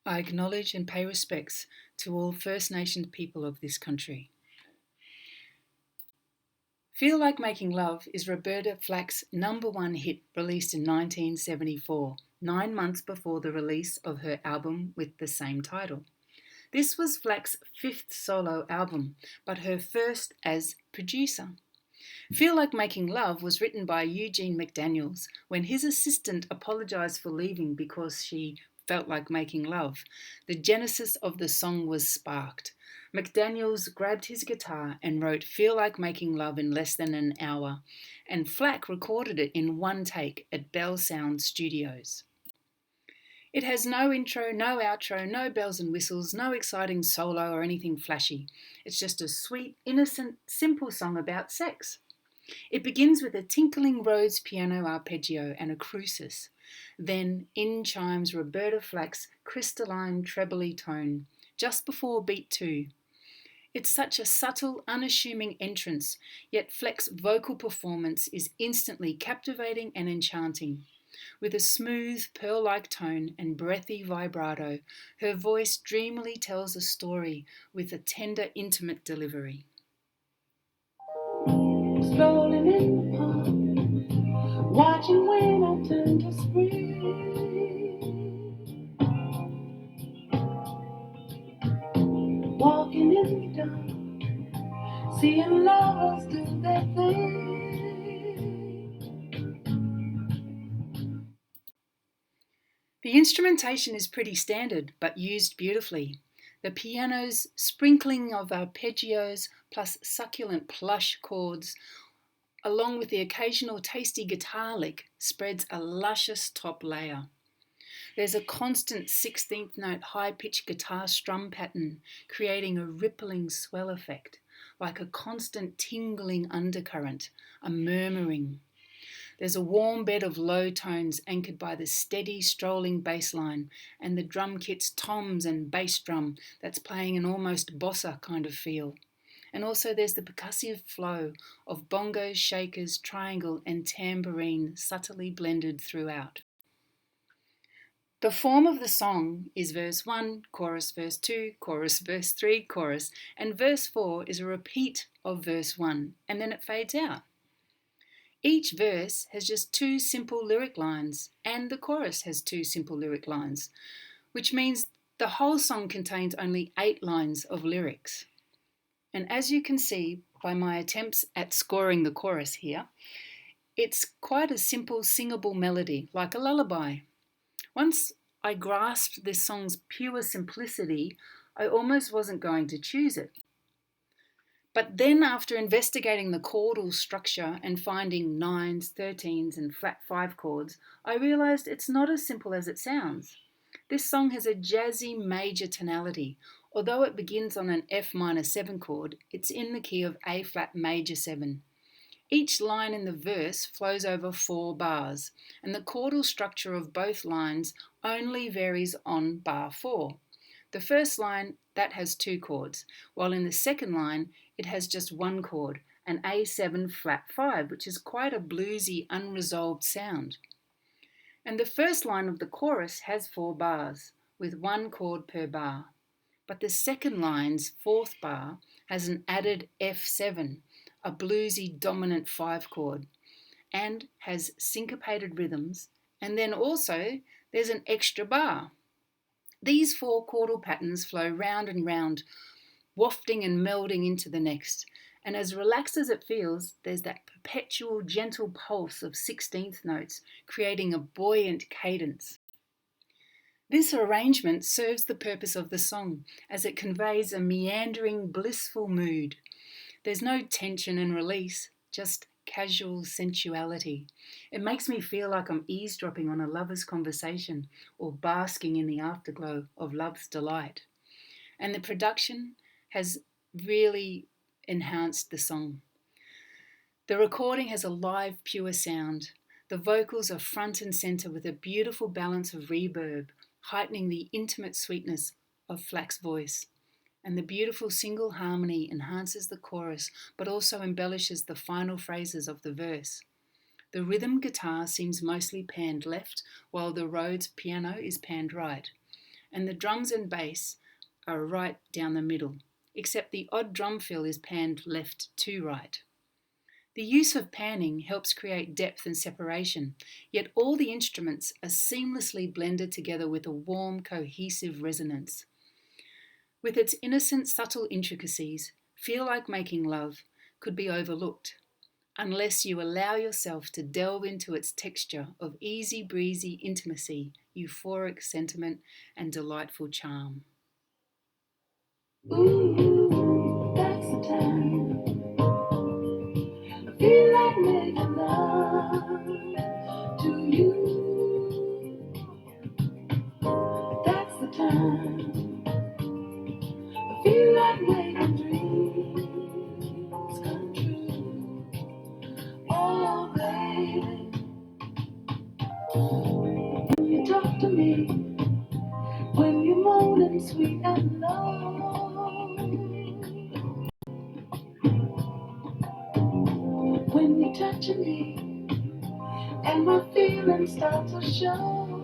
I acknowledge and pay respects to all First Nations people of this country. Feel Like Making Love is Roberta Flack's #1 hit released in 1974, 9 months before the release of her album with the same title. This was Flack's 5th solo album, but her first as producer. Feel Like Making Love was written by Eugene McDaniels when his assistant apologised for leaving because she felt like making love. The genesis of the song was sparked. McDaniels grabbed his guitar and wrote Feel Like Making Love in less than an hour, and Flack recorded it in one take at Bell Sound Studios. It has no intro, no outro, no bells and whistles, no exciting solo or anything flashy. It's just a sweet, innocent, simple song about sex. It begins with a tinkling Rhodes piano arpeggio and a crucis. Then in chimes Roberta Flack's crystalline trebly tone, just before beat 2. It's such a subtle, unassuming entrance, yet Flack's vocal performance is instantly captivating and enchanting. With a smooth, pearl-like tone and breathy vibrato, her voice dreamily tells a story with a tender, intimate delivery. Strolling in the park, watching when I turn to spring. Walking in the dark, seeing lovers do their thing. The instrumentation is pretty standard, but used beautifully. The piano's sprinkling of arpeggios plus succulent plush chords, along with the occasional tasty guitar lick, spreads a luscious top layer. There's a constant 16th note high-pitched guitar strum pattern, creating a rippling swell effect, like a constant tingling undercurrent, a murmuring. There's a warm bed of low tones anchored by the steady, strolling bass line and the drum kit's toms and bass drum that's playing an almost bossa kind of feel. And also there's the percussive flow of bongos, shakers, triangle and tambourine subtly blended throughout. The form of the song is verse 1, chorus, verse 2, chorus, verse 3, chorus, and verse 4 is a repeat of verse 1, and then it fades out. Each verse has just 2 simple lyric lines, and the chorus has 2 simple lyric lines, which means the whole song contains only 8 lines of lyrics. And as you can see by my attempts at scoring the chorus here, it's quite a simple singable melody, like a lullaby. Once I grasped this song's pure simplicity, I almost wasn't going to choose it. But then after investigating the chordal structure and finding 9s, 13s and flat 5 chords, I realised it's not as simple as it sounds. This song has a jazzy major tonality. Although it begins on an F minor 7 chord, it's in the key of A flat major 7. Each line in the verse flows over 4 bars, and the chordal structure of both lines only varies on bar 4. The first line, that has 2 chords, while in the second line, it has just 1 chord, an A7 flat 5, which is quite a bluesy, unresolved sound. And the first line of the chorus has 4 bars, with 1 chord per bar. But the second line's 4th bar has an added F7, a bluesy dominant 5 chord, and has syncopated rhythms, and then also there's an extra bar. These 4 chordal patterns flow round and round, wafting and melding into the next, and as relaxed as it feels, there's that perpetual gentle pulse of 16th notes, creating a buoyant cadence. This arrangement serves the purpose of the song, as it conveys a meandering, blissful mood. There's no tension and release, just casual sensuality. It makes me feel like I'm eavesdropping on a lover's conversation or basking in the afterglow of love's delight. And the production has really enhanced the song. The recording has a live, pure sound. The vocals are front and centre with a beautiful balance of reverb, heightening the intimate sweetness of Flack's voice. And the beautiful single harmony enhances the chorus, but also embellishes the final phrases of the verse. The rhythm guitar seems mostly panned left, while the Rhodes piano is panned right. and the drums and bass are right down the middle, except the odd drum fill is panned left to right. The use of panning helps create depth and separation, yet all the instruments are seamlessly blended together with a warm, cohesive resonance. With its innocent, subtle intricacies, Feel Like Making Love could be overlooked, unless you allow yourself to delve into its texture of easy breezy intimacy, euphoric sentiment, and delightful charm. Ooh, that's the time. I feel like making love to you. That's the time. I feel like making dreams come true. Oh, baby, when you talk to me, when you're moaning sweet and low, when you're touching me, and my feelings start to show.